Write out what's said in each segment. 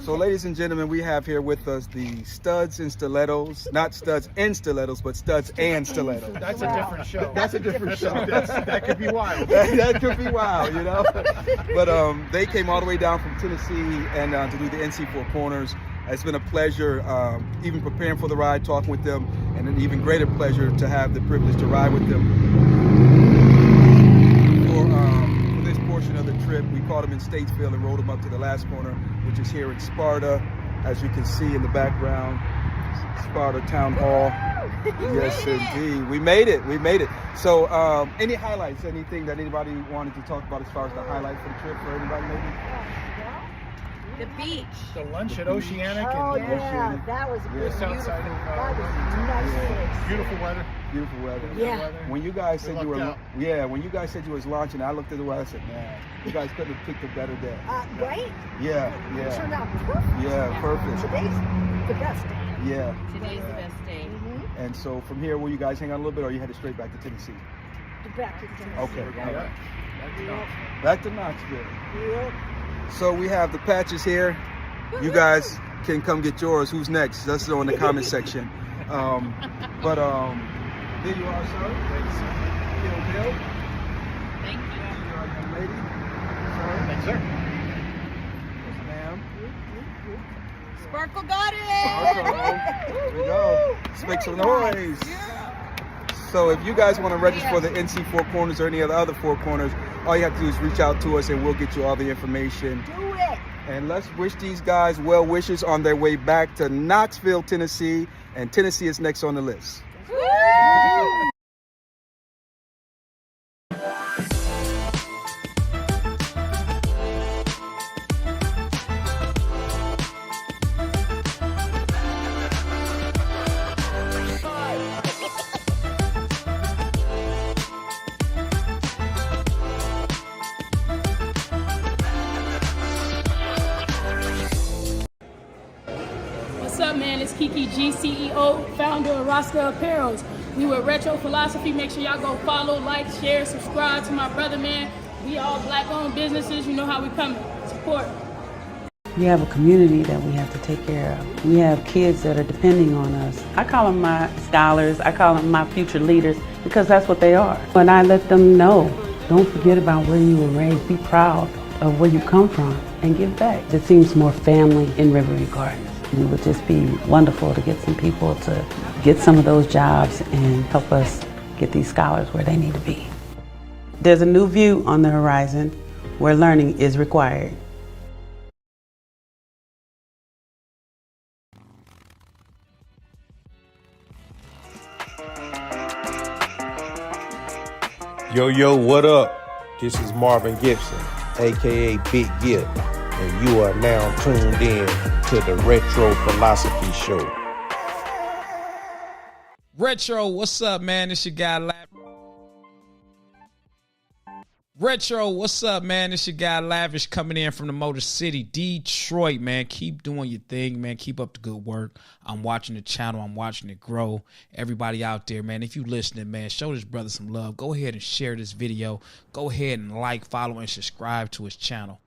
So, ladies and gentlemen, we have here with us the Studs and Stilettos, not Studs and Stilettos, but Studs and Stilettos. That's a different show. That's a different show. That could be wild. that could be wild, you know. But they came all the way down from Tennessee and to do the NC Four Corners. It's been a pleasure, even preparing for the ride, talking with them, and an even greater pleasure to have the privilege to ride with them. For this portion of the trip, we caught them in Statesville and rode them up to the last corner, which is here in Sparta, as you can see in the background, Sparta Town Hall. Yes, indeed. We made it. We made it. So, any highlights? Anything that anybody wanted to talk about as far as the highlight for the trip for everybody, maybe? The beach. The lunch at Oceanic. Oh, and yeah, that was good. Just outside of That was Wilmington. nice place. Beautiful weather. Beautiful weather. Yeah. When you guys said you were, lucked when you guys said you was launching, I looked at the weather. I said, man, you guys couldn't have picked a better day. Right? Yeah, It turned yeah, out perfect. yeah, perfect. Today's the best day. Yeah. Today's the best day. And so from here, will you guys hang out a little bit, or you headed straight back to Tennessee? Back to Tennessee. Okay. Yeah. Yep. Back to Knoxville. Yep. So we have the patches here. You guys can come get yours. Who's next? Let's know in the comment section. There you are, sir. Kill Bill. Thank you. Young lady. Thanks, sir. Yes, ma'am. Sparkle got it! Here we go. Let's make some noise. So if you guys want to register for the NC Four Corners or any of the other Four Corners, all you have to do is reach out to us and we'll get you all the information. Do it. And let's wish these guys well wishes on their way back to Knoxville, Tennessee. And Tennessee is next on the list. What's up, man? It's Kiki G, CEO, founder of Roscoe Apparels. We were Retro Philosophy. Make sure y'all go follow, like, share, subscribe to my brother, man. We all black-owned businesses. You know how we coming. Support. We have a community that we have to take care of. We have kids that are depending on us. I call them my scholars. I call them my future leaders because that's what they are. And I let them know, don't forget about where you were raised. Be proud of where you come from and give back. It seems more family in Riverview Gardens. It would just be wonderful to get some people to get some of those jobs and help us get these scholars where they need to be. There's a new view on the horizon where learning is required. Yo, what up? This is Marvin Gibson, aka Big Gip, and you are now tuned in to the Retro Philosophy Show. Retro, what's up, man? It's your guy Retro, what's up, man? It's your guy Lavish coming in from the Motor City, Detroit, man. Keep doing your thing, man. Keep up the good work. I'm watching the channel. I'm watching it grow. Everybody out there, man, if you listening, man, show this brother some love. Go ahead and share this video. Go ahead and like, follow, and subscribe to his channel.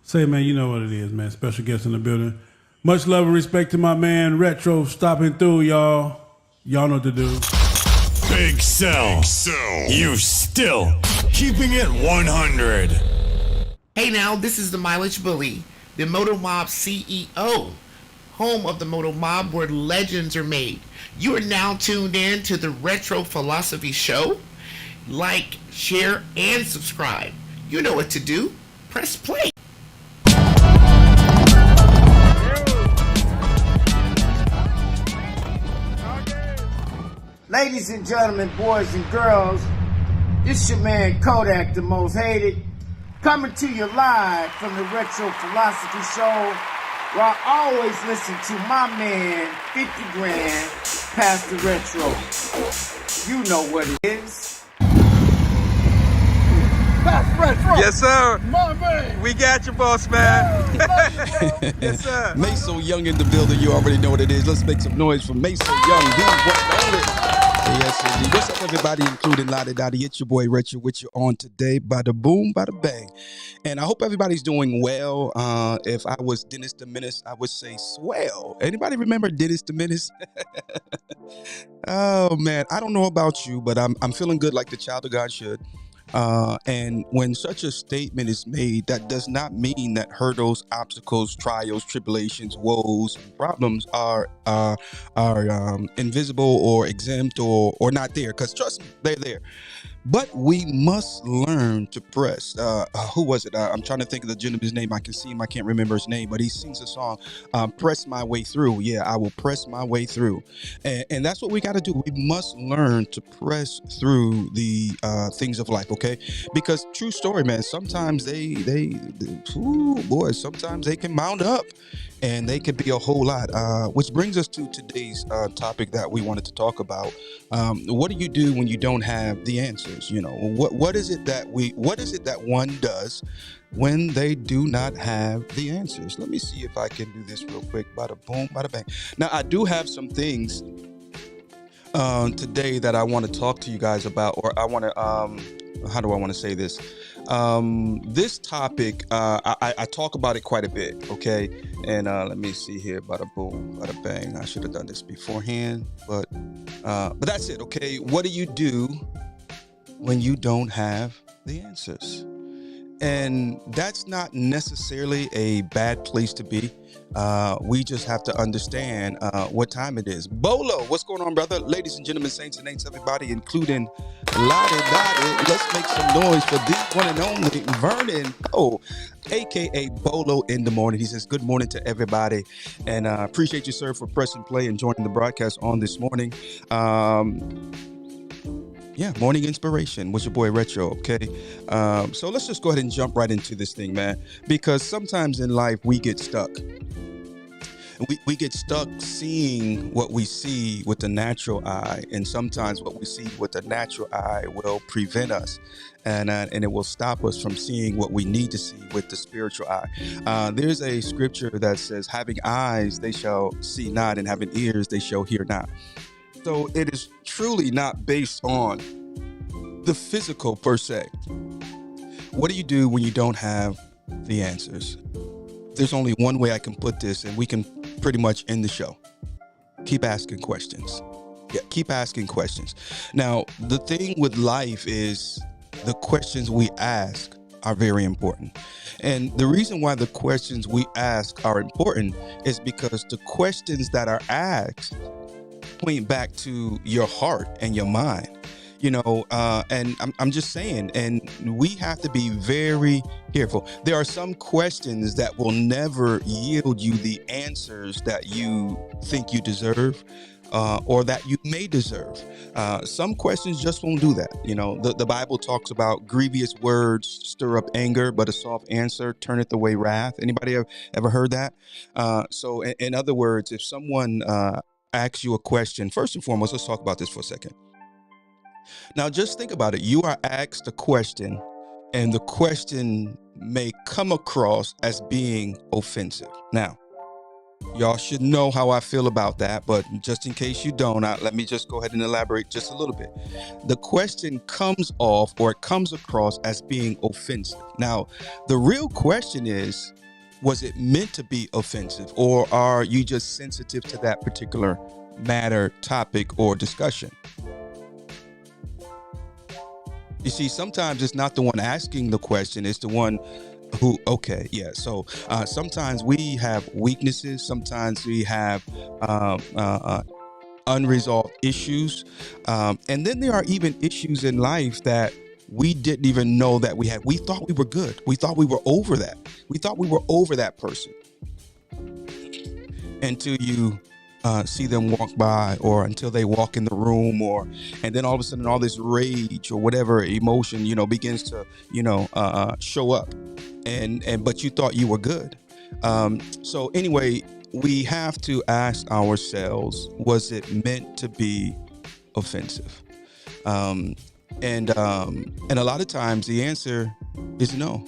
Say, man, you know what it is, man. Special guest in the building. Much love and respect to my man Retro stopping through, y'all. Y'all know what to do. Big Cell. You still keeping it 100. Hey now, this is the Mileage Bully, the Moto Mob CEO, home of the Moto Mob where legends are made. You are now tuned in to the Retro Philosophy Show. Like, share, and subscribe. You know what to do. Press play. Ladies and gentlemen, boys and girls, this your man Kodak, the most hated, coming to you live from the Retro Philosophy Show, where I always listen to my man, 50 Grand, Pastor Retro. You know what it is. Pastor Retro! Yes, sir! My man! We got you, boss man! Yes, sir! Maso Young in the building, you already know what it is. Let's make some noise for Maso Young. Yes, indeed. What's up, everybody, including Lottie Dottie? It's your boy Retro with you on today. Bada boom, bada bang. And I hope everybody's doing well. If I was Dennis the Menace, I would say swell. Anybody remember Dennis the Menace? Oh, man. I don't know about you, but I'm feeling good like the child of God should. And when such a statement is made, that does not mean that hurdles, obstacles, trials, tribulations, woes, problems are invisible or exempt or not there. Because trust me, they're there. But we must learn to press. Who was it? I'm trying to think of the gentleman's name. I can see him. I can't remember his name, but he sings a song, Press My Way Through. Yeah, I will press my way through. And that's what we got to do. We must learn to press through the things of life, okay? Because true story, man, sometimes sometimes they can mount up. And they could be a whole lot, which brings us to today's topic that we wanted to talk about. What do you do when you don't have the answers? You know, what is it that one does when they do not have the answers? Let me see if I can do this real quick. Bada boom, bada bang. Now, I do have some things today that I want to talk to you guys about, or I want to, how do I want to say this? This topic, I talk about it quite a bit, okay? And let me see here, bada boom, bada bang. I should have done this beforehand, but that's it, okay? What do you do when you don't have the answers? And that's not necessarily a bad place to be. We just have to understand what time it is. Bolo, what's going on, brother? Ladies and gentlemen, saints and ain'ts, everybody, including Lottie Dottie. Let's make some noise for the one and only Vernon Cole, a.k.a. Bolo in the morning. He says, good morning to everybody. And I appreciate you, sir, for pressing play and joining the broadcast on this morning. Yeah, morning inspiration with your boy Retro, okay? So let's just go ahead and jump right into this thing, man. Because sometimes in life, we get stuck. We get stuck seeing what we see with the natural eye. And sometimes what we see with the natural eye will prevent us. And it will stop us from seeing what we need to see with the spiritual eye. There's a scripture that says, having eyes, they shall see not, and having ears, they shall hear not. So it is truly not based on the physical per se. What do you do when you don't have the answers? There's only one way I can put this, and we can pretty much end the show. Keep asking questions. Yeah, keep asking questions. Now, the thing with life is the questions we ask are very important. And the reason why the questions we ask are important is because the questions that are asked point back to your heart and your mind, you know, and I'm just saying, and we have to be very careful. There are some questions that will never yield you the answers that you think you deserve, or that you may deserve. Some questions just won't do that. You know, the Bible talks about grievous words stir up anger, but a soft answer turneth away wrath. Anybody ever heard that? So in other words, if someone asks you a question, first and foremost, let's talk about this for a second. Now, just think about it. You are asked a question, and the question may come across as being offensive. Now, y'all should know how I feel about that, but just in case you don't, let me just go ahead and elaborate just a little bit. The question comes off, or it comes across as being offensive. Now, the real question is, was it meant to be offensive, or are you just sensitive to that particular matter, topic, or discussion? You see, sometimes it's not the one asking the question, it's the one who, okay, yeah. So sometimes we have weaknesses, sometimes we have unresolved issues. And then there are even issues in life that we didn't even know that we had. We thought we were good. We thought we were over that. We thought we were over that person. Until you see them walk by, or until they walk in the room, and then all of a sudden all this rage or whatever emotion, you know, begins to, you know, show up, but you thought you were good. So anyway, we have to ask ourselves, was it meant to be offensive? And a lot of times the answer is no.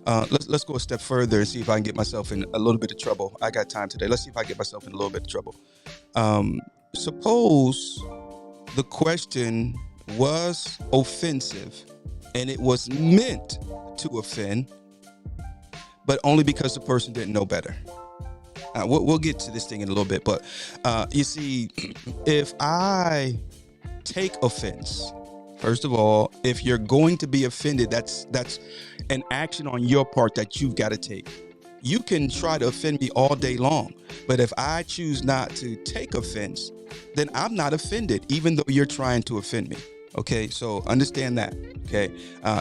Let's go a step further and see if I can get myself in a little bit of trouble. I got time today. Let's see if I get myself in a little bit of trouble. Suppose the question was offensive and it was meant to offend, but only because the person didn't know better. We'll get to this thing in a little bit, but you see, if I take offense, first of all, if you're going to be offended, that's an action on your part that you've got to take. You can try to offend me all day long, but if I choose not to take offense, then I'm not offended, even though you're trying to offend me. Okay, so understand that. Okay,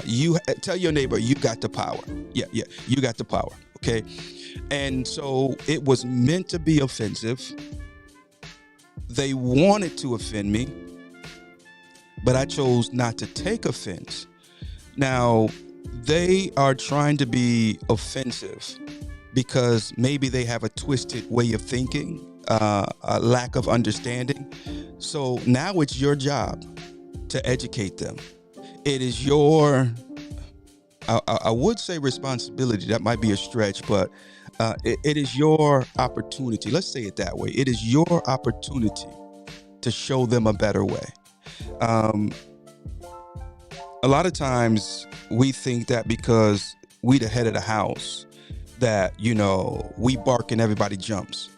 you tell your neighbor you got the power. Yeah, you got the power. Okay, and so it was meant to be offensive. They wanted to offend me, but I chose not to take offense. Now, they are trying to be offensive because maybe they have a twisted way of thinking, a lack of understanding. So now it's your job to educate them. It is your, I would say responsibility, that might be a stretch, but it is your opportunity. Let's say it that way. It is your opportunity to show them a better way. A lot of times we think that because we the head of the house that, you know, we bark and everybody jumps.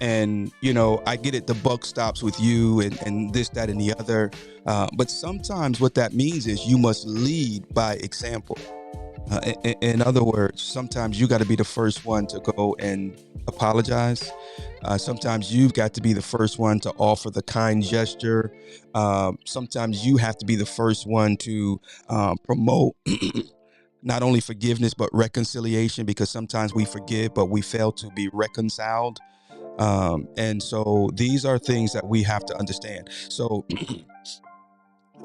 And, you know, I get it, the buck stops with you and this, that, and the other. But sometimes what that means is you must lead by example. In other words, sometimes you got to be the first one to go and apologize. Sometimes you've got to be the first one to offer the kind gesture. Sometimes you have to be the first one to promote not only forgiveness, but reconciliation, because sometimes we forgive, but we fail to be reconciled. And so these are things that we have to understand. So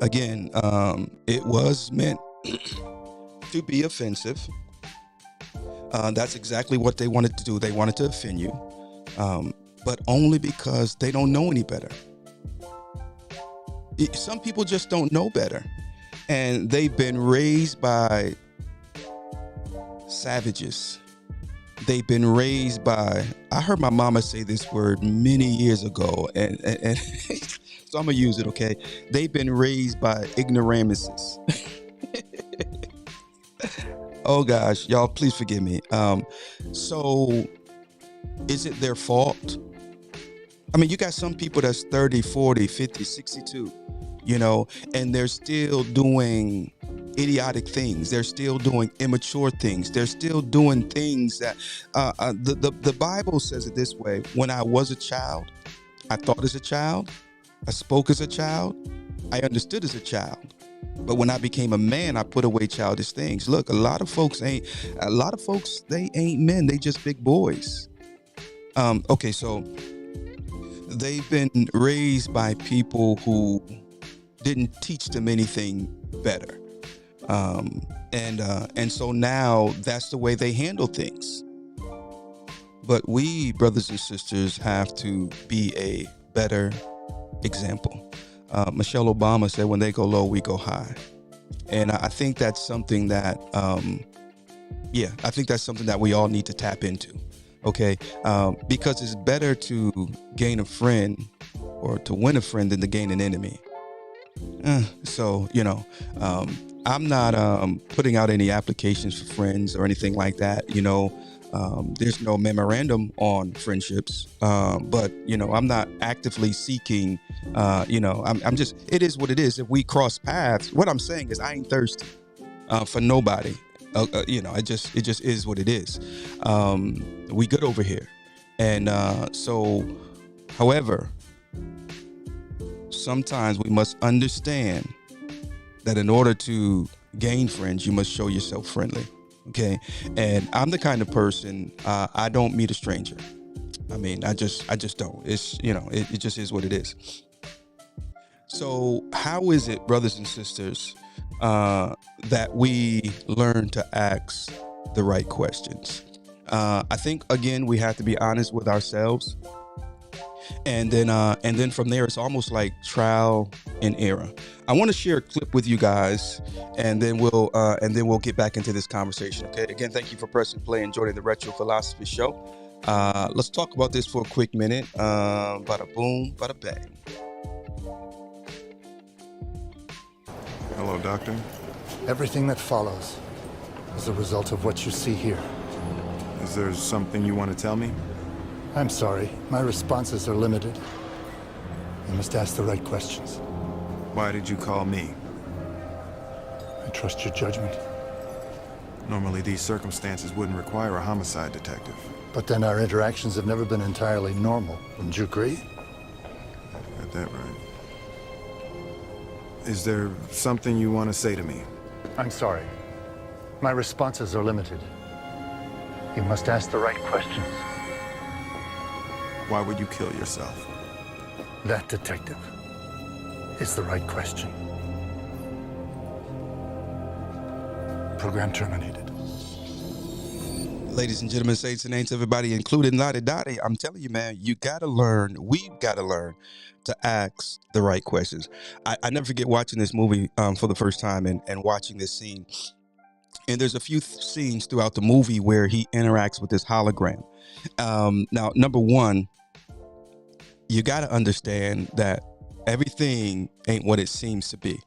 again, it was meant to be offensive. That's exactly what they wanted to do. They wanted to offend you, but only because they don't know any better. Some people just don't know better, and they've been raised by savages. They've been raised by, I heard my mama say this word many years ago, and so I'm gonna use it, okay? They've been raised by ignoramuses. Oh gosh, y'all, please forgive me. So is it their fault? I mean, you got some people that's 30, 40, 50, 62, you know, and they're still doing idiotic things. They're still doing immature things. They're still doing things that the Bible says it this way: when I was a child, I thought as a child, I spoke as a child, I understood as a child. But when I became a man, I put away childish things. Look, a lot of folks, they ain't men. They just big boys. Okay, so they've been raised by people who didn't teach them anything better. And so now that's the way they handle things. But we, brothers and sisters, have to be a better example. Michelle Obama said, when they go low, we go high. And I think that's something that, I think that's something that we all need to tap into. Okay. Because it's better to gain a friend or to win a friend than to gain an enemy. So, you know, I'm not putting out any applications for friends or anything like that. You know, there's no memorandum on friendships, but, you know, I'm not actively seeking, you know, I'm just, it is what it is. If we cross paths, what I'm saying is I ain't thirsty for nobody. You know, it just is what it is. We good over here. And so, however, sometimes we must understand that in order to gain friends, you must show yourself friendly. Okay. And I'm the kind of person, I don't meet a stranger. I mean, I just don't. It's, you know, it just is what it is. So how is it, brothers and sisters, that we learn to ask the right questions? I think, again, we have to be honest with ourselves. And then from there, it's almost like trial and error. I want to share a clip with you guys, and then we'll get back into this conversation. Okay. Again, thank you for pressing play and joining the Retro Philosophy Show. Let's talk about this for a quick minute. Bada boom, bada bang. Hello, Doctor. Everything that follows is a result of what you see here. Is there something you want to tell me? I'm sorry, my responses are limited. You must ask the right questions. Why did you call me? I trust your judgment. Normally these circumstances wouldn't require a homicide detective. But then our interactions have never been entirely normal. Wouldn't you agree? Got that right. Is there something you want to say to me? I'm sorry. My responses are limited. You must ask the right questions. Why would you kill yourself? That, detective, is the right question. Program terminated. Ladies and gentlemen, saints and ain'ts, everybody, including Lottie Dottie, I'm telling you, man, we've got to learn to ask the right questions. I never forget watching this movie for the first time and watching this scene. And there's a few scenes throughout the movie where he interacts with this hologram. Now, number one, you got to understand that everything ain't what it seems to be.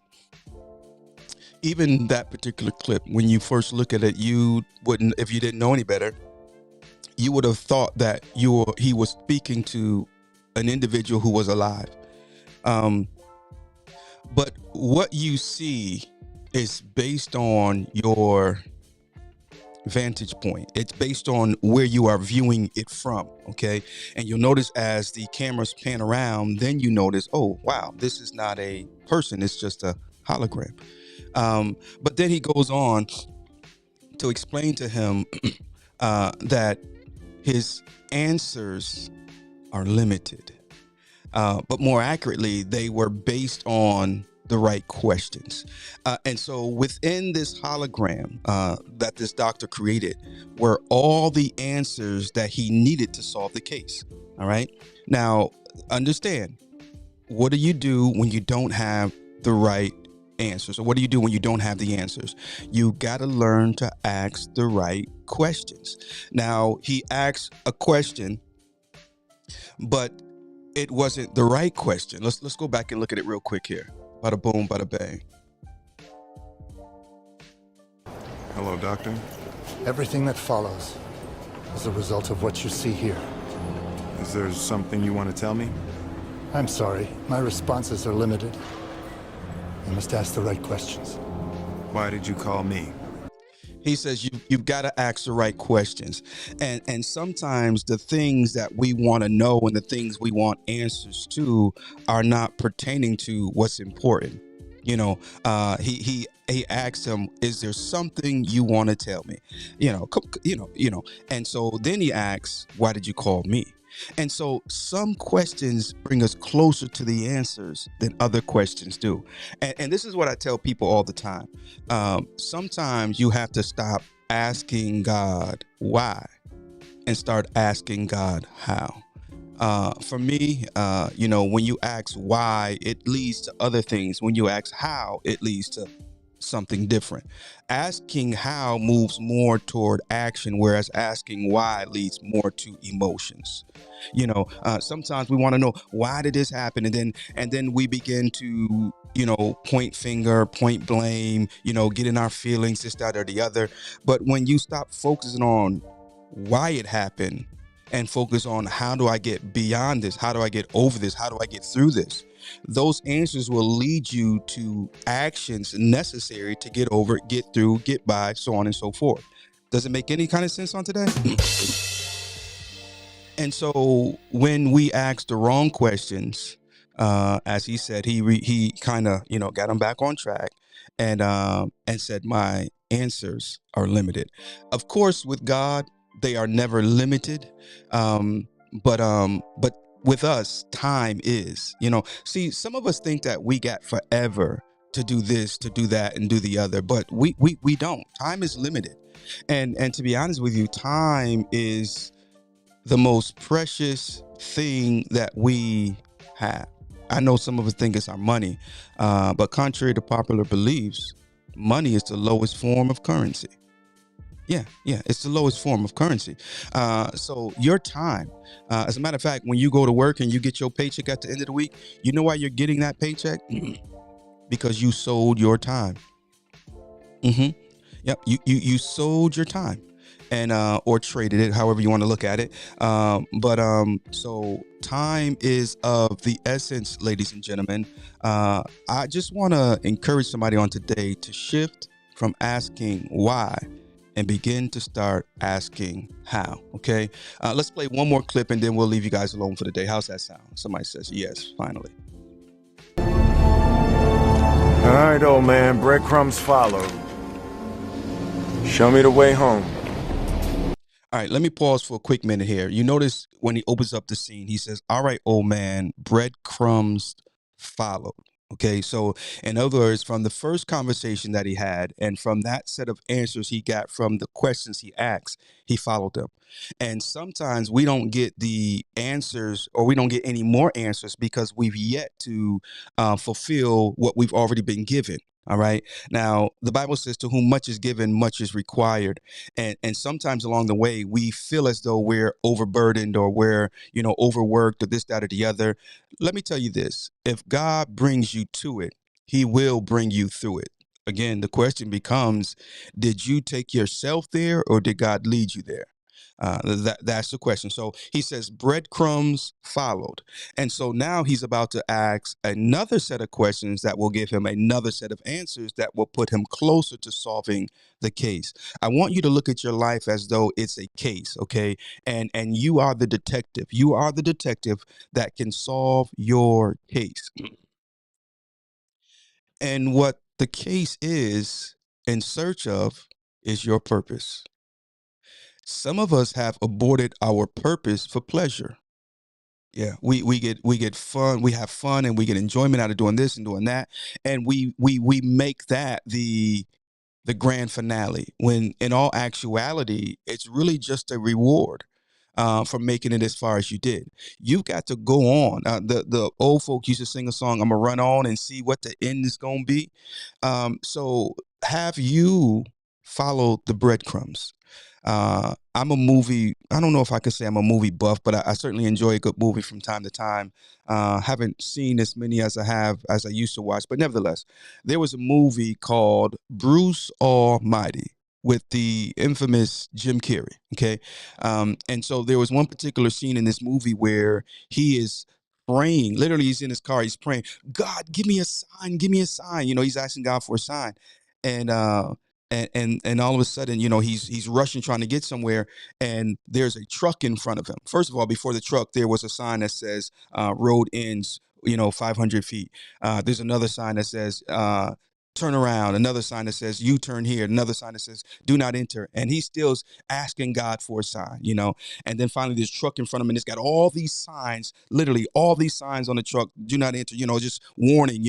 Even that particular clip, when you first look at it, you wouldn't, if you didn't know any better, you would have thought that he was speaking to an individual who was alive. But what you see is based on your vantage point. It's based on where you are viewing it from, okay? And you'll notice as the cameras pan around, then you notice, oh, wow, this is not a person, it's just a hologram. But then he goes on to explain to him that his answers are limited. But more accurately, they were based on the right questions. And so within this hologram that this doctor created were all the answers that he needed to solve the case. All right. Now, understand, what do you do when you don't have the right answers? Or what do you do when you don't have the answers? You got to learn to ask the right questions. Now, he asked a question, but it wasn't the right question. Let's go back and look at it real quick here. Bada boom, bada bang. Hello, Doctor. Everything that follows is a result of what you see here. Is there something you want to tell me? I'm sorry, my responses are limited. You must ask the right questions. Why did you call me? He says you've got to ask the right questions. And sometimes the things that we want to know and the things we want answers to are not pertaining to what's important. You know, he asked him, is there something you want to tell me? And so then he asks, why did you call me? And so some questions bring us closer to the answers than other questions do. And this is what I tell people all the time. Sometimes you have to stop asking God why and start asking God how. For me, when you ask why, it leads to other things. When you ask how, it leads to something different. Asking how moves more toward action, whereas asking why leads more to emotions. Sometimes we want to know, why did this happen? And then we begin to, point finger, point blame, get in our feelings, this, that, or the other. But when you stop focusing on why it happened and focus on, how do I get beyond this? How do I get over this? How do I get through this? Those answers will lead you to actions necessary to get over, get through, get by, so on and so forth. Does it make any kind of sense on today? And so when we ask the wrong questions, as he said, he kind of, got him back on track and said, my answers are limited. Of course, with God, they are never limited. But with us, time is, see, some of us think that we got forever to do this, to do that, and do the other, but we don't. Time is limited. And to be honest with you, time is the most precious thing that we have. I know some of us think it's our money, but contrary to popular beliefs, money is the lowest form of currency. Yeah, it's the lowest form of currency. So your time, as a matter of fact, when you go to work and you get your paycheck at the end of the week, you know why you're getting that paycheck? because you sold your time. Yep, you sold your time, and or traded it, however you want to look at it. So time is of the essence, ladies and gentlemen. I just want to encourage somebody on today to shift from asking why and begin to start asking how. Okay, let's play one more clip and then we'll leave you guys alone for the day. How's that sound? Somebody says yes, finally. All right, old man, breadcrumbs follow. Show me the way home. All right, let me pause for a quick minute here. You notice when he opens up the scene, he says, all right, old man, breadcrumbs followed. Okay, so in other words, from the first conversation that he had and from that set of answers he got from the questions he asked, he followed them. And sometimes we don't get the answers, or we don't get any more answers because we've yet to fulfill what we've already been given. All right. Now, the Bible says to whom much is given, much is required. And sometimes along the way, we feel as though we're overburdened or we're, overworked or this, that, or the other. Let me tell you this. If God brings you to it, he will bring you through it. Again, the question becomes, did you take yourself there or did God lead you there? That's the question. So he says breadcrumbs followed. And so now he's about to ask another set of questions that will give him another set of answers that will put him closer to solving the case. I want you to look at your life as though it's a case, okay? And you are the detective. You are the detective that can solve your case. And what the case is in search of is your purpose. Some of us have aborted our purpose for pleasure. Yeah, we get fun, we have fun, and we get enjoyment out of doing this and doing that, and we make that the grand finale. When in all actuality, it's really just a reward for making it as far as you did. You've got to go on. The old folk used to sing a song, "I'm gonna run on and see what the end is gonna be." So have you followed the breadcrumbs? I'm a movie. I don't know if I could say I'm a movie buff, but I certainly enjoy a good movie from time to time. Haven't seen as many as I used to watch, but nevertheless, there was a movie called Bruce Almighty with the infamous Jim Carrey. Okay. And so there was one particular scene in this movie where he is praying. Literally, he's in his car. He's praying, God, give me a sign. Give me a sign. He's asking God for a sign. And all of a sudden, he's rushing, trying to get somewhere, and there's a truck in front of him. First of all, before the truck, there was a sign that says road ends, 500 feet. There's another sign that says turn around, another sign that says you turn here, another sign that says do not enter. And he still's asking God for a sign, and then finally this truck in front of him, and it's got all these signs, literally all these signs on the truck, do not enter, just warning,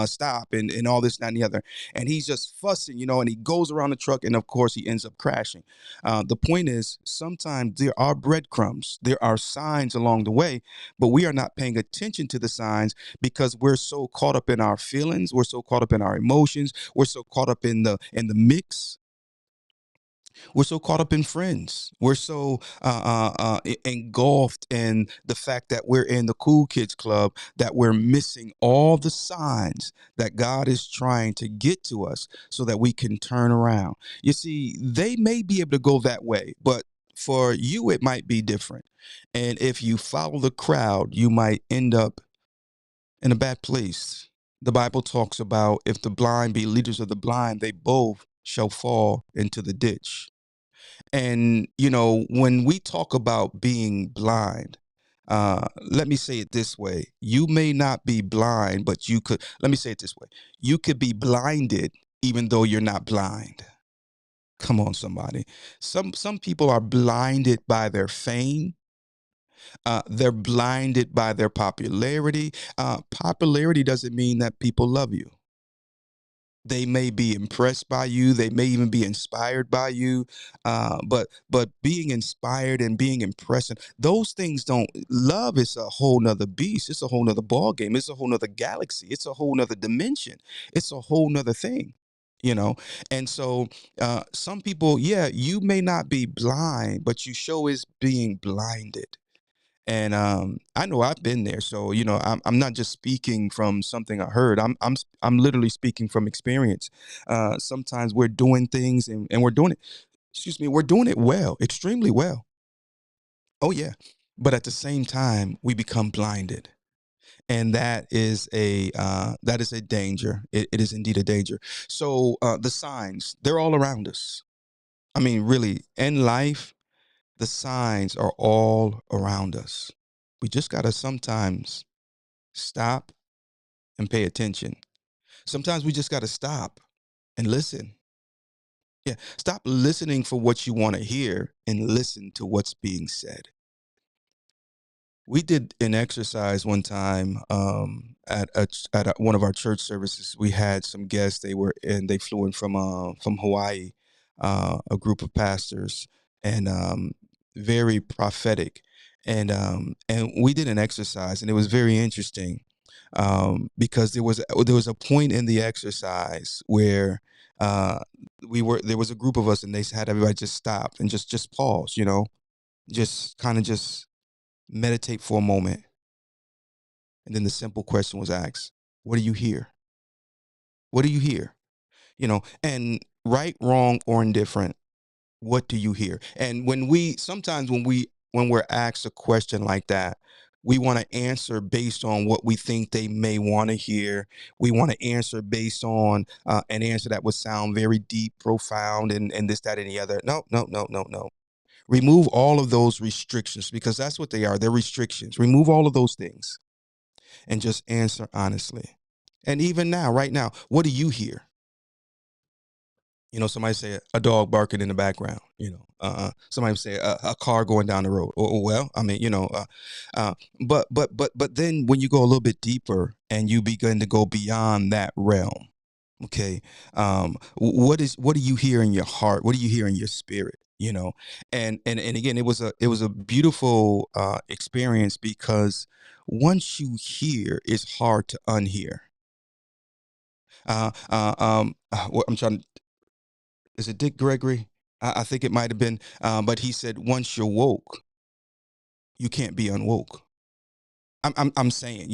stop, and all this, that, and the other. And he's just fussing, and he goes around the truck, and of course he ends up crashing. The point is, sometimes there are breadcrumbs, there are signs along the way, but we are not paying attention to the signs because we're so caught up in our feelings, we're so caught up in our emotions, we're so caught up in the mix. We're so caught up in friends. We're so engulfed in the fact that we're in the cool kids club that we're missing all the signs that God is trying to get to us so that we can turn around. You see, they may be able to go that way, but for you, it might be different. And if you follow the crowd, you might end up in a bad place. The Bible talks about if the blind be leaders of the blind, they both shall fall into the ditch. And, when we talk about being blind, let me say it this way. You may not be blind, but let me say it this way. You could be blinded even though you're not blind. Come on, somebody. Some people are blinded by their fame. They're blinded by their popularity. Popularity doesn't mean that people love you. They may be impressed by you. They may even be inspired by you. But being inspired and being impressed, those things don't. Love is a whole nother beast. It's a whole nother ball game. It's a whole nother galaxy. It's a whole nother dimension. It's a whole nother thing. And so some people, you may not be blind, but you sure is being blinded. And I know I've been there. So, you know, I'm not just speaking from something I heard. I'm literally speaking from experience. Sometimes we're doing things and we're doing it, excuse me, we're doing it well, extremely well. Oh yeah. But at the same time, we become blinded. And that is a danger. It is indeed a danger. So the signs, they're all around us. I mean, really, in life, the signs are all around us. We just got to sometimes stop and pay attention. Sometimes we just got to stop and listen. Yeah, stop listening for what you want to hear and listen to what's being said. We did an exercise one time one of our church services. We had some guests. They flew in from Hawaii, a group of pastors, and very prophetic. And we did an exercise, and it was very interesting because there was a point in the exercise where uh, there was a group of us, and they had everybody just stop and just pause, just kind of just meditate for a moment. And then the simple question was asked, what do you hear? What do you hear? And right, wrong, or indifferent, what do you hear? And sometimes when we're asked a question like that, we want to answer based on what we think they may want to hear. We want to answer based on an answer that would sound very deep, profound, and this, that, and the other. No, no, no, no, no. Remove all of those restrictions, because that's what they are. They're restrictions. Remove all of those things and just answer honestly. And even now, right now, what do you hear? Somebody say a dog barking in the background. Somebody say a car going down the road. Well, I mean, but then when you go a little bit deeper and you begin to go beyond that realm, okay, what do you hear in your heart? What do you hear in your spirit? And again, it was a beautiful experience, because once you hear, it's hard to unhear. What I'm trying to, is it Dick Gregory? I think it might have been, but he said, once you're woke, you can't be unwoke. I'm saying,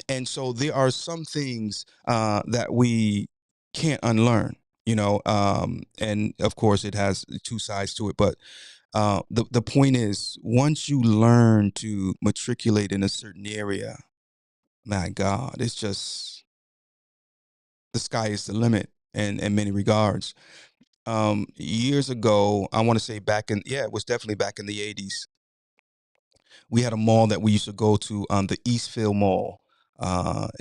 and so there are some things that we can't unlearn, and of course it has two sides to it, but the point is, once you learn to matriculate in a certain area, my God, it's just, the sky is the limit in many regards. Years ago, I want to say it was definitely back in the 80s. We had a mall that we used to go to, the Eastfield Mall.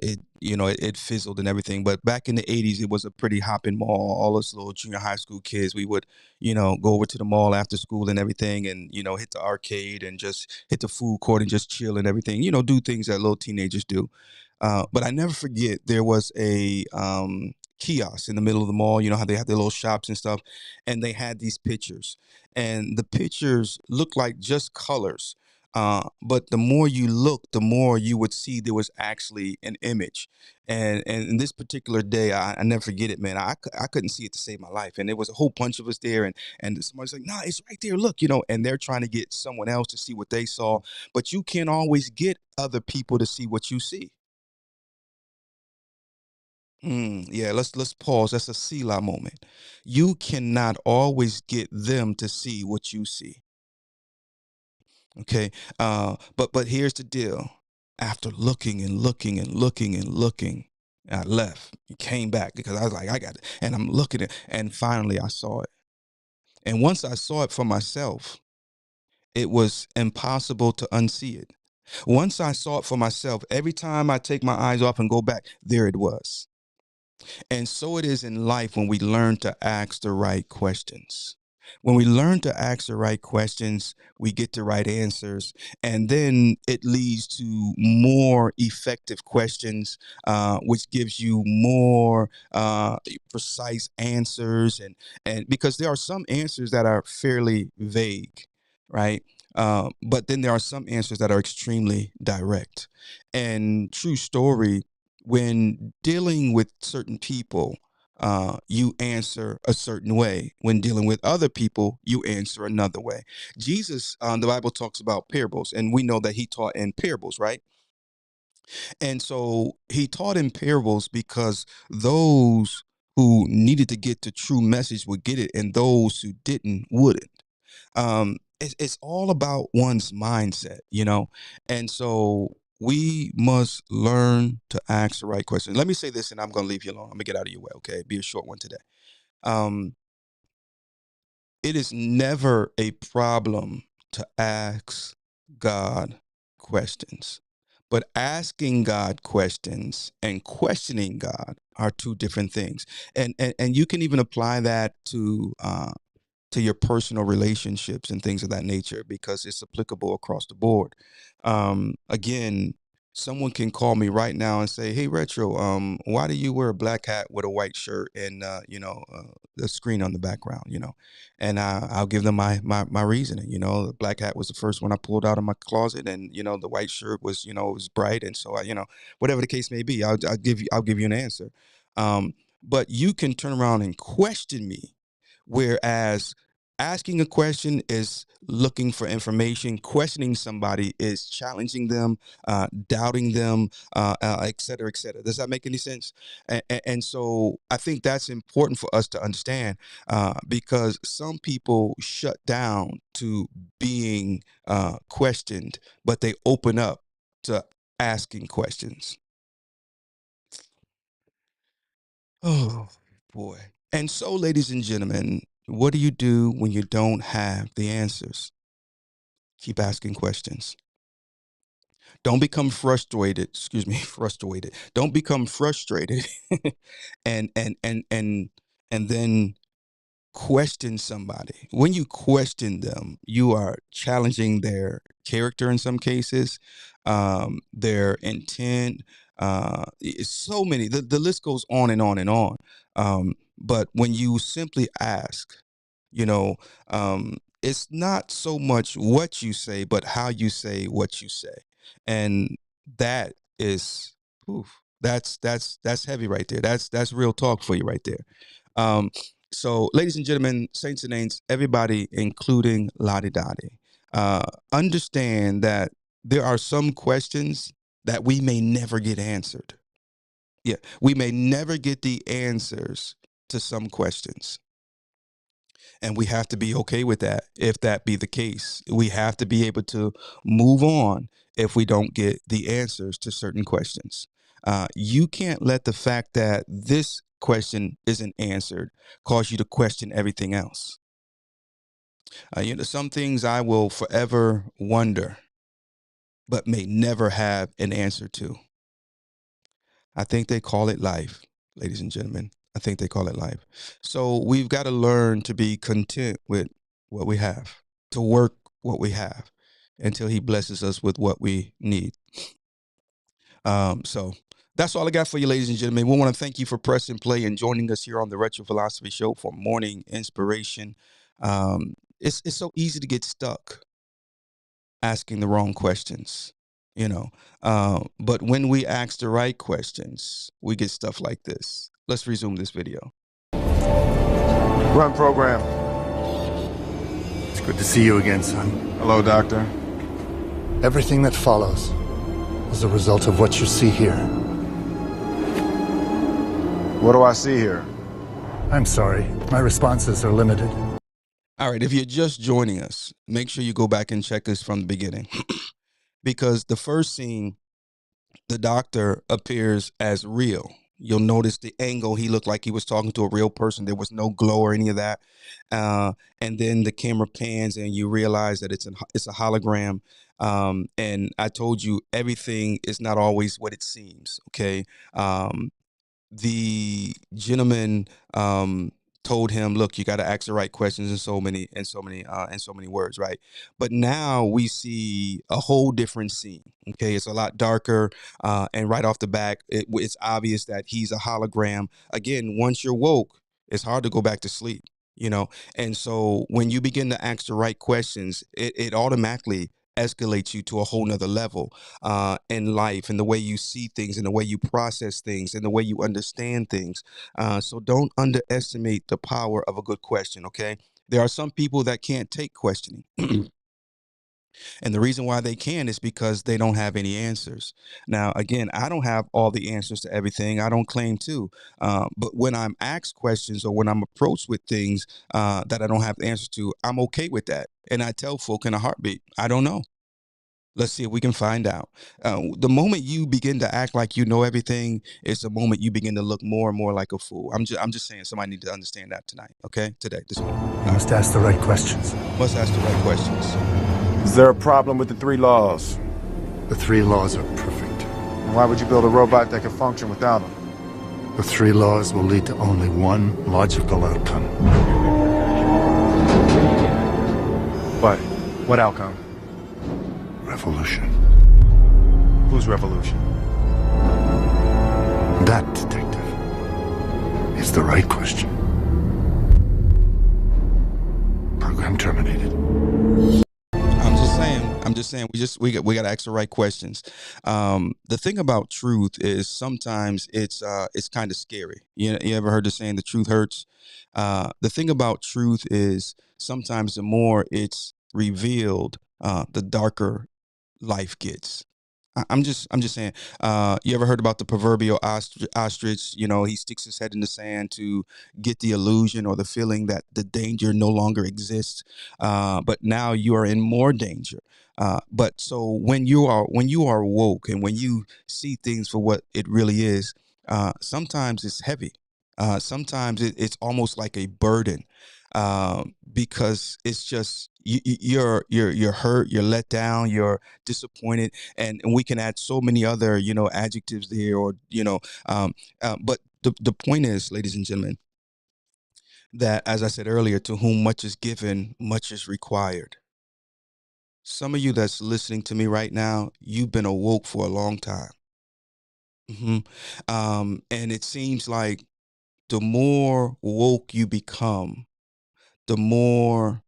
It fizzled and everything, but back in the 80s, it was a pretty hopping mall. All us little junior high school kids, we would, go over to the mall after school and everything, and hit the arcade and just hit the food court and just chill and everything. Do things that little teenagers do. But I never forget, there was a kiosk in the middle of the mall. You know how they have their little shops and stuff, and they had these pictures, and the pictures looked like just colors. But the more you look, the more you would see there was actually an image. And in this particular day, I never forget it, man. I couldn't see it to save my life. And there was a whole bunch of us there, and somebody's like, nah, it's right there. Look, and they're trying to get someone else to see what they saw. But you can't always get other people to see what you see. Yeah, let's pause. That's a Selah moment. You cannot always get them to see what you see. Okay. But here's the deal. After looking and looking and looking and looking, I left. Came back because I was like, I got it. And I'm looking at it, and finally I saw it. And once I saw it for myself, it was impossible to unsee it. Once I saw it for myself, every time I take my eyes off and go back, there it was. And so it is in life when we learn to ask the right questions. When we learn to ask the right questions, we get the right answers, and then it leads to more effective questions, which gives you more precise answers, and because there are some answers that are fairly vague, right? But then there are some answers that are extremely direct. And true story, when dealing with certain people, you answer a certain way. When dealing with other people, you answer another way. Jesus, the Bible talks about parables, and we know that he taught in parables, right? And so he taught in parables because those who needed to get the true message would get it, and those who didn't wouldn't. It's all about one's mindset, you know? And so we must learn to ask the right questions. Let me say this, and I'm going to leave you alone. I'm going to get out of your way, okay? Be a short one today. It is never a problem to ask God questions. But asking God questions and questioning God are two different things. And you can even apply that to your personal relationships and things of that nature, because it's applicable across the board. Again, someone can call me right now and say, "Hey, Retro, why do you wear a black hat with a white shirt and the screen on the background?" And I'll give them my reasoning. The black hat was the first one I pulled out of my closet, and the white shirt was it was bright, and so I whatever the case may be, I'll give you an answer. But you can turn around and question me, whereas asking a question is looking for information. Questioning somebody is challenging them, doubting them, et cetera, et cetera. Does that make any sense? And so I think that's important for us to understand, because some people shut down to being questioned, but they open up to asking questions. Oh, boy. And so, ladies and gentlemen, what do you do when you don't have the answers? Keep asking questions. Don't become frustrated. Excuse me, frustrated. Don't become frustrated and then question somebody. When you question them, you are challenging their character in some cases, their intent. It's so many. The list goes on and on and on. But when you simply ask, it's not so much what you say, but how you say what you say, and that is, that's heavy right there. That's real talk for you right there. So, ladies and gentlemen, saints and ain'ts, everybody, including Lottie Dottie, understand that there are some questions that we may never get answered. Yeah, we may never get the answers to some questions. And we have to be okay with that. If that be the case, we have to be able to move on if we don't get the answers to certain questions. You can't let the fact that this question isn't answered cause you to question everything else. Some things I will forever wonder, but may never have an answer to. I think they call it life, ladies and gentlemen. I think they call it life. So we've got to learn to be content with what we have, to work what we have until he blesses us with what we need. So that's all I got for you, ladies and gentlemen. We want to thank you for pressing play and joining us here on the Retro Philosophy Show for morning inspiration. It's so easy to get stuck asking the wrong questions, but when we ask the right questions, we get stuff like this. Let's resume this video. Run program. It's good to see you again, son. Hello, Doctor. Everything that follows is a result of what you see here. What do I see here? I'm sorry. My responses are limited. All right, if you're just joining us, make sure you go back and check this from the beginning. Because the first scene, the doctor appears as real. You'll notice the angle. He looked like he was talking to a real person. There was no glow or any of that. And then the camera pans and you realize that it's a hologram. And I told you, everything is not always what it seems. Okay. The gentleman told him, look, you got to ask the right questions in so many words, right? But now we see a whole different scene. Okay, it's a lot darker, and right off the back, it's obvious that he's a hologram. Again, once you're woke, it's hard to go back to sleep, and so when you begin to ask the right questions, it automatically escalate you to a whole nother level in life, and the way you see things, and the way you process things, and the way you understand things. So don't underestimate the power of a good question. Okay, there are some people that can't take questioning. And the reason why they can is because they don't have any answers. Now, again, I don't have all the answers to everything. I don't claim to. But when I'm asked questions, or when I'm approached with things that I don't have the answers to, I'm okay with that. And I tell folk in a heartbeat, I don't know. Let's see if we can find out. The moment you begin to act like you know everything, it's the moment you begin to look more and more like a fool. I'm just saying, somebody need to understand that tonight. Okay, today, this morning. You must ask the right questions. Must ask the right questions. Is there a problem with the 3 laws? The 3 laws are perfect. And why would you build a robot that can function without them? The 3 laws will lead to only one logical outcome. What? What outcome? Revolution. Whose revolution? That, detective, is the right question. Program terminated. I'm just saying, we got to ask the right questions. The thing about truth is sometimes it's kind of scary. You ever heard the saying, the truth hurts? The thing about truth is sometimes the more it's revealed, the darker life gets. I'm just saying. You ever heard about the proverbial ostrich? You know, he sticks his head in the sand to get the illusion or the feeling that the danger no longer exists. But now you are in more danger. But so when you are woke, and when you see things for what it really is, sometimes it's heavy. Sometimes it's almost like a burden, because it's just you're hurt, you're let down, you're disappointed, and we can add so many other adjectives there, or but the point is, ladies and gentlemen, that, as I said earlier, to whom much is given, much is required. Some of you that's listening to me right now, you've been awoke for a long time. And it seems like the more woke you become, the more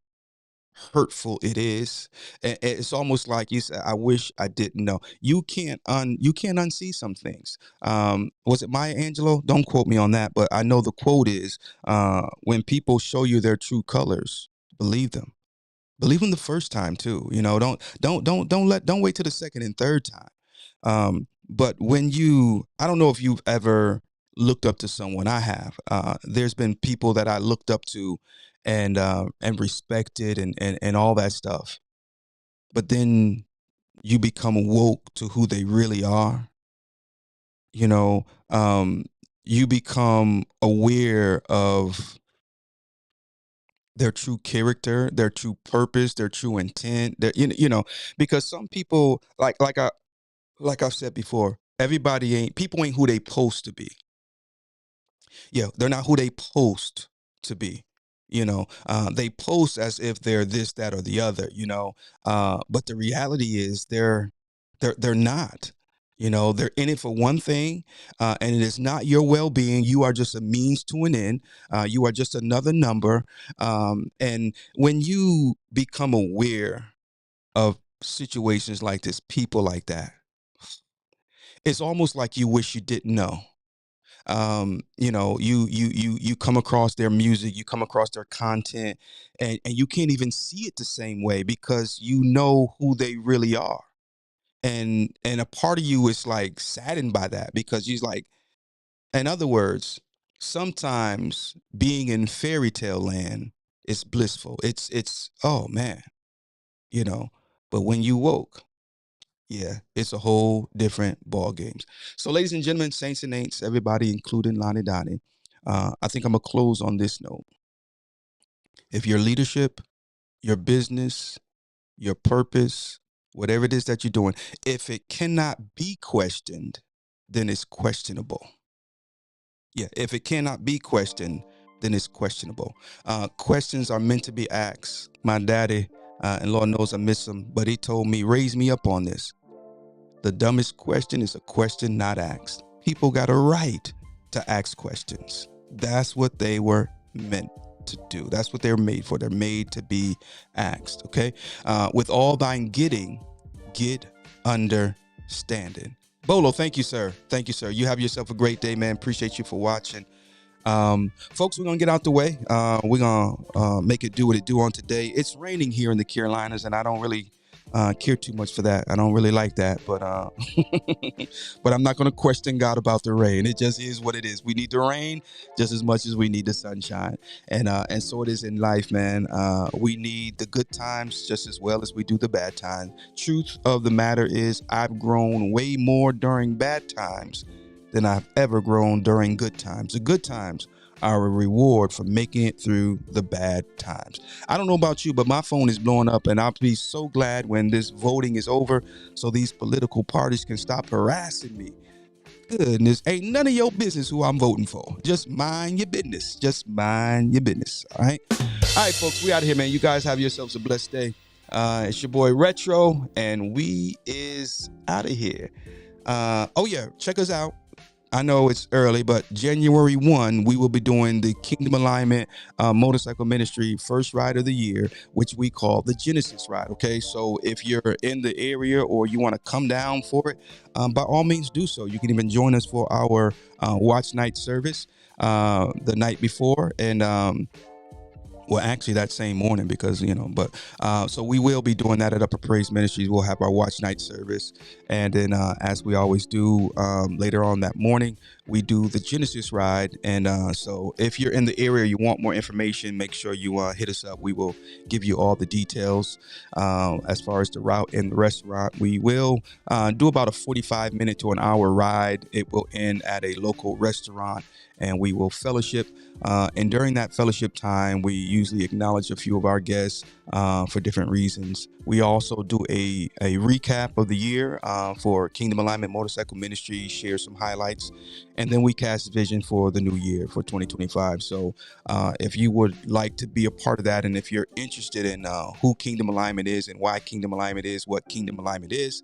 hurtful it is. It's almost like you said, I wish I didn't know. You can't unsee some things. Was it Maya Angelou? Don't quote me on that, but I know the quote is, when people show you their true colors, believe them. Believe them the first time too. Don't wait till the second and third time. But when I don't know if you've ever looked up to someone. I have. There's been people that I looked up to and respected and all that stuff. But then you become woke to who they really are. You become aware of their true character, their true purpose, their true intent. Because some people, like I've said before, people ain't who they supposed to be. Yeah, they're not who they post to be. They post as if they're this, that, or the other. But the reality is they're not. They're in it for one thing, and it is not your well-being. You are just a means to an end. You are just another number. And when you become aware of situations like this, people like that, it's almost like you wish you didn't know. You come across their music, you come across their content, and you can't even see it the same way because you know who they really are. And a part of you is like saddened by that, because he's like, in other words, sometimes being in fairy tale land is blissful. It's oh man, but when you woke, yeah, it's a whole different ball games. So, ladies and gentlemen, saints and ain'ts, everybody, including Lonnie Donnie, I think I'm gonna close on this note. If your leadership, your business, your purpose, whatever it is that you're doing, if it cannot be questioned, then it's questionable. Yeah, if it cannot be questioned, then it's questionable. Questions are meant to be asked. My daddy, and Lord knows I miss him, but he told me, raise me up on this. The dumbest question is a question not asked. People got a right to ask questions. That's what they were meant to do. That's what they're made for. They're made to be asked. Okay. With all thine getting, get understanding. Bolo, thank you, sir. Thank you, sir. You have yourself a great day, man. Appreciate you for watching. Folks, we're gonna get out the way. We're gonna make it do what it do on today. It's raining here in the Carolinas, and I don't really care too much for that. I don't really like that, but but I'm not gonna question God about the rain. It just is what it is. We need the rain just as much as we need the sunshine, and so it is in life, man. We need the good times just as well as we do the bad times. Truth of the matter is, I've grown way more during bad times than I've ever grown during good times. The good times are a reward for making it through the bad times. I don't know about you, but my phone is blowing up, and I'll be so glad when this voting is over so these political parties can stop harassing me. Goodness, ain't none of your business who I'm voting for. Just mind your business. Just mind your business. All right? All right, folks, we out of here, man. You guys have yourselves a blessed day. It's your boy Retro, and we is out of here. Oh, yeah, check us out. I know it's early, but January 1, we will be doing the Kingdom Alignment Motorcycle Ministry first ride of the year, which we call the Genesis ride. Okay, so if you're in the area or you want to come down for it, by all means do so. You can even join us for our watch night service the night before, and well, actually that same morning, because, but so we will be doing that at Upper Praise Ministries. We'll have our watch night service. And then as we always do later on that morning, we do the Genesis ride. And so if you're in the area, you want more information, make sure you hit us up. We will give you all the details as far as the route and the restaurant. We will do about a 45-minute to an hour ride. It will end at a local restaurant, and we will fellowship. And during that fellowship time, we usually acknowledge a few of our guests for different reasons. We also do a recap of the year for Kingdom Alignment Motorcycle Ministry, share some highlights, and then we cast vision for the new year for 2025. So if you would like to be a part of that, and if you're interested in who Kingdom Alignment is and why Kingdom Alignment is what Kingdom Alignment is,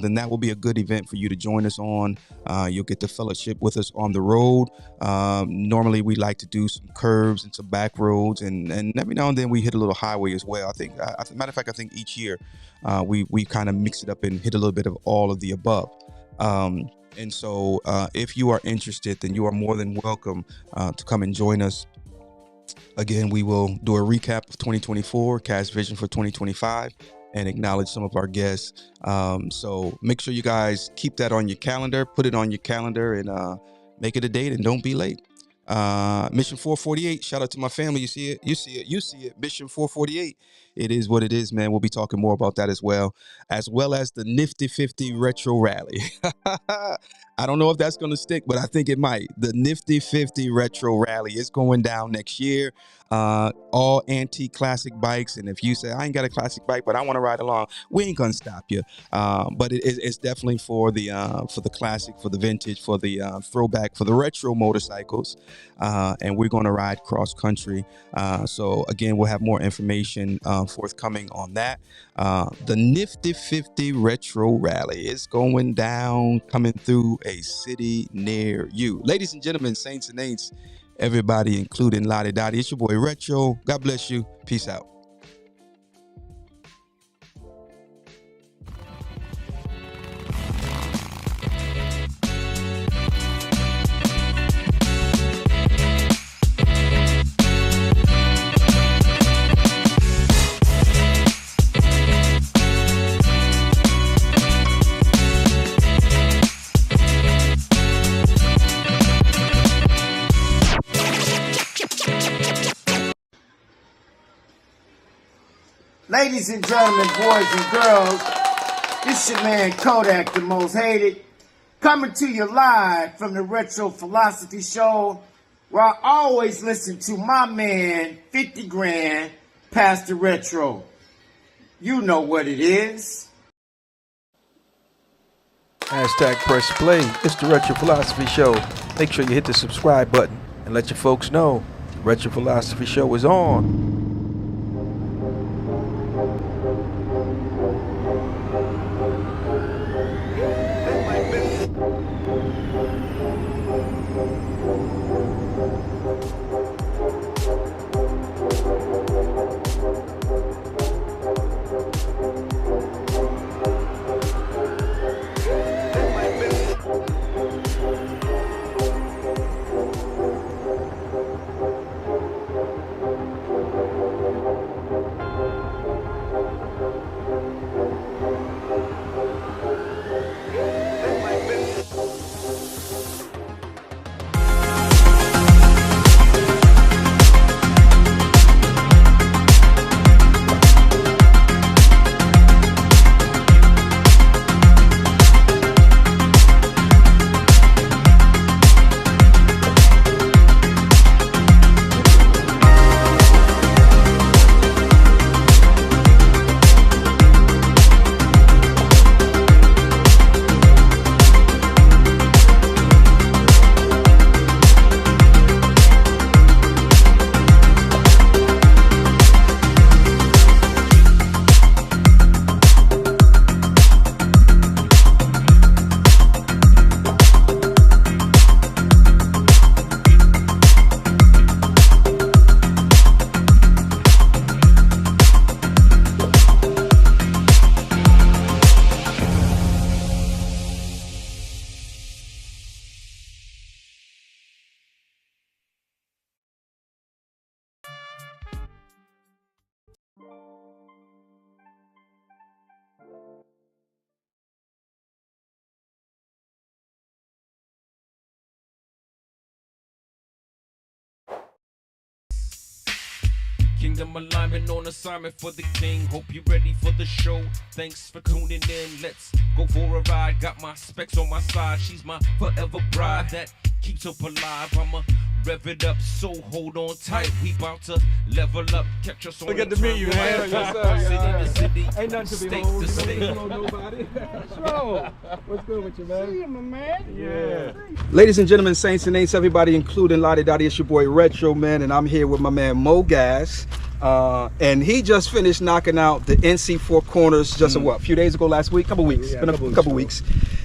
then that will be a good event for you to join us on. You'll get to fellowship with us on the road. Normally we like to do some curves and some back roads, and every now and then we hit a little highway as well. I think, matter of fact, I think each year we kind of mix it up and hit a little bit of all of the above. And so if you are interested, then you are more than welcome to come and join us. Again, we will do a recap of 2024, cast vision for 2025, and acknowledge some of our guests. So make sure you guys keep that on your calendar, put it on your calendar, and make it a date, and don't be late. Mission 448, shout out to my family. You see it. Mission 448. It is what it is, man. We'll be talking more about that as well as the Nifty 50 Retro Rally. I don't know if that's going to stick, but I think it might. The Nifty 50 Retro Rally is going down next year. All antique classic bikes. And if you say, I ain't got a classic bike, but I want to ride along, we ain't going to stop you. But it's definitely for the classic, for the vintage, for the throwback, for the retro motorcycles. And we're going to ride cross country. So again, we'll have more information forthcoming on that. The Nifty 50 Retro Rally is going down, coming through a city near you. Ladies and gentlemen, saints and ain'ts, everybody, including Lottie Dottie, it's your boy Retro. God bless you. Peace out. Ladies and gentlemen, boys and girls, this your man Kodak, the most hated, coming to you live from the Retro Philosophy Show, where I always listen to my man, 50 Grand, Pastor Retro. You know what it is. Hashtag press play. It's the Retro Philosophy Show. Make sure you hit the subscribe button and let your folks know the Retro Philosophy Show is on. Kingdom alignment on assignment for the king. Hope you're ready for the show. Thanks for tuning in. Let's go for a ride. Got my specs on my side. She's my forever bride that keeps hope alive. I'ma rev it up, so hold on tight. We bout to level up. Catch us on Good the to meet you, turn man. right. Yes, sir. City to city, Ain't nothing to state behold. to state. Nobody. So, what's good with you, man? See you, my man. Yeah. Ladies and gentlemen, saints and ain'ts, everybody, including Lottie Dottie, it's your boy Retro, man, and I'm here with my man Mo Gas. And he just finished knocking out the NC Four Corners just a few days ago, last week, couple weeks, been a couple weeks.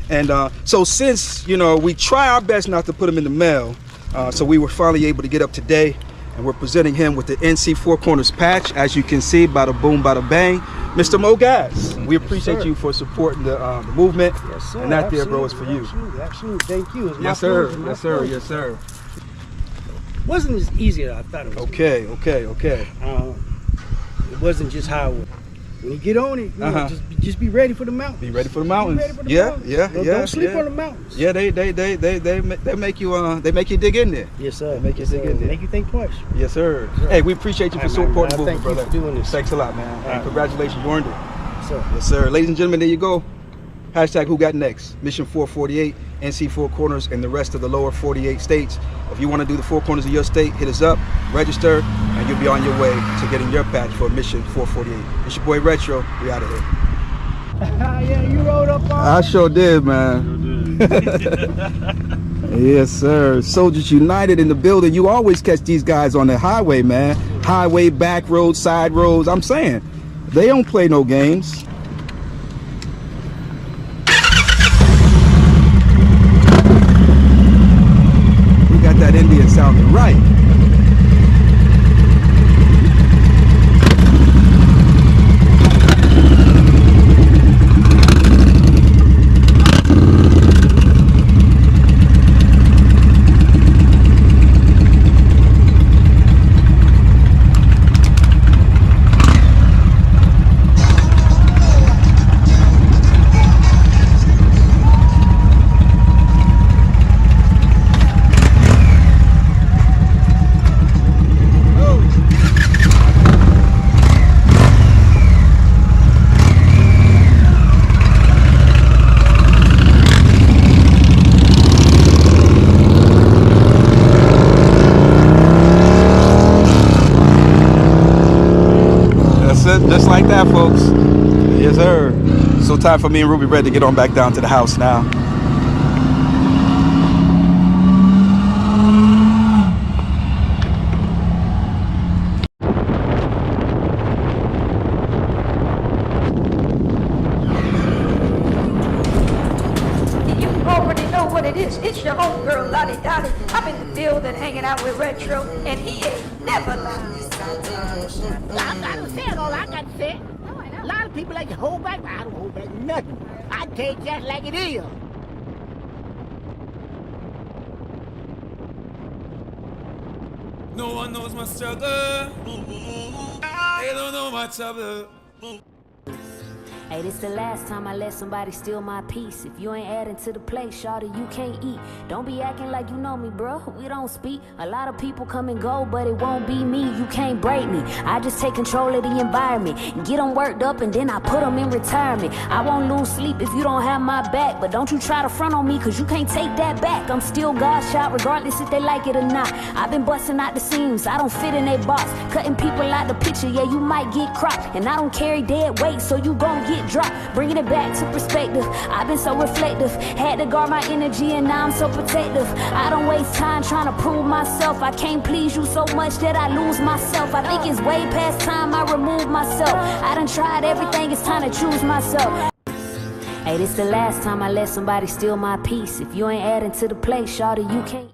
And so since, you know, we try our best not to put them in the mail, so we were finally able to get up today, and we're presenting him with the NC Four Corners patch, as you can see, bada boom, bada bang. Mr. Mo Gas, we appreciate you for supporting the movement. Yes, sir. And that there, bro, is for you. Absolutely, absolutely. Thank you. It's my Yes, sir. pleasure, my Yes, sir. pleasure. Yes, sir. Wasn't as easy as I thought it was. Okay. It wasn't just how. When you get on it, you know, just be ready for the mountains. Be ready for the mountains. Be ready for the Yeah, mountains. yeah, Don't, yeah. Don't sleep yeah. on the mountains. Yeah, they make you dig in there. Yes, sir. They make you dig in there. Make you think twice. Yes, sir. Sir. Hey, we appreciate you for supporting the movement, Thank you brother. for doing this. Thanks a lot, man. And right. congratulations, you earned it. Sir. Yes, sir. Ladies and gentlemen, there you go. Hashtag who got next? Mission 448, NC Four Corners, and the rest of the lower 48 states. If you want to do the four corners of your state, hit us up, register, and you'll be on your way to getting your patch for Mission 448. It's your boy Retro. We out of here. Yeah, you rode up on I sure did, man. Yes, sir. Soldiers United in the building. You always catch these guys on the highway, man. Highway, back roads, side roads. I'm saying, they don't play no games. We got that Indian sounding right. Just like that, folks. Yes, sir. So time for me and Ruby Red to get on back down to the house now. You already know what it is. It's your homegirl, Lottie Dottie. I'm in the building hanging out with Retro, and he ain't never lied. I'm not saying all I got to say. A lot of people like to hold back, but I don't hold back nothing. I tell you just like it is. No one knows my struggle. They don't know my trouble. Hey, this the last time I let somebody steal my peace. If you ain't adding to the plate, shawty, you can't eat. Don't be acting like you know me, bro. We don't speak. A lot of people come and go, but it won't be me. You can't break me. I just take control of the environment. Get them worked up and then I put them in retirement. I won't lose sleep if you don't have my back. But don't you try to front on me, cause you can't take that back. I'm still God's shot, regardless if they like it or not. I've been busting out the seams. I don't fit in a box. Cutting people out the picture, yeah, you might get cropped. And I don't carry dead weight, so you gon' get dropped. Bringing it back to perspective. I've been so reflective. Had to guard my energy and now I'm so protective. I don't waste time trying to prove myself. I can't please you so much that I lose myself. I think it's way past time I remove myself. I done tried everything, it's time to choose myself. Hey, this the last time I let somebody steal my peace. If you ain't adding to the plate, shawty, you can't.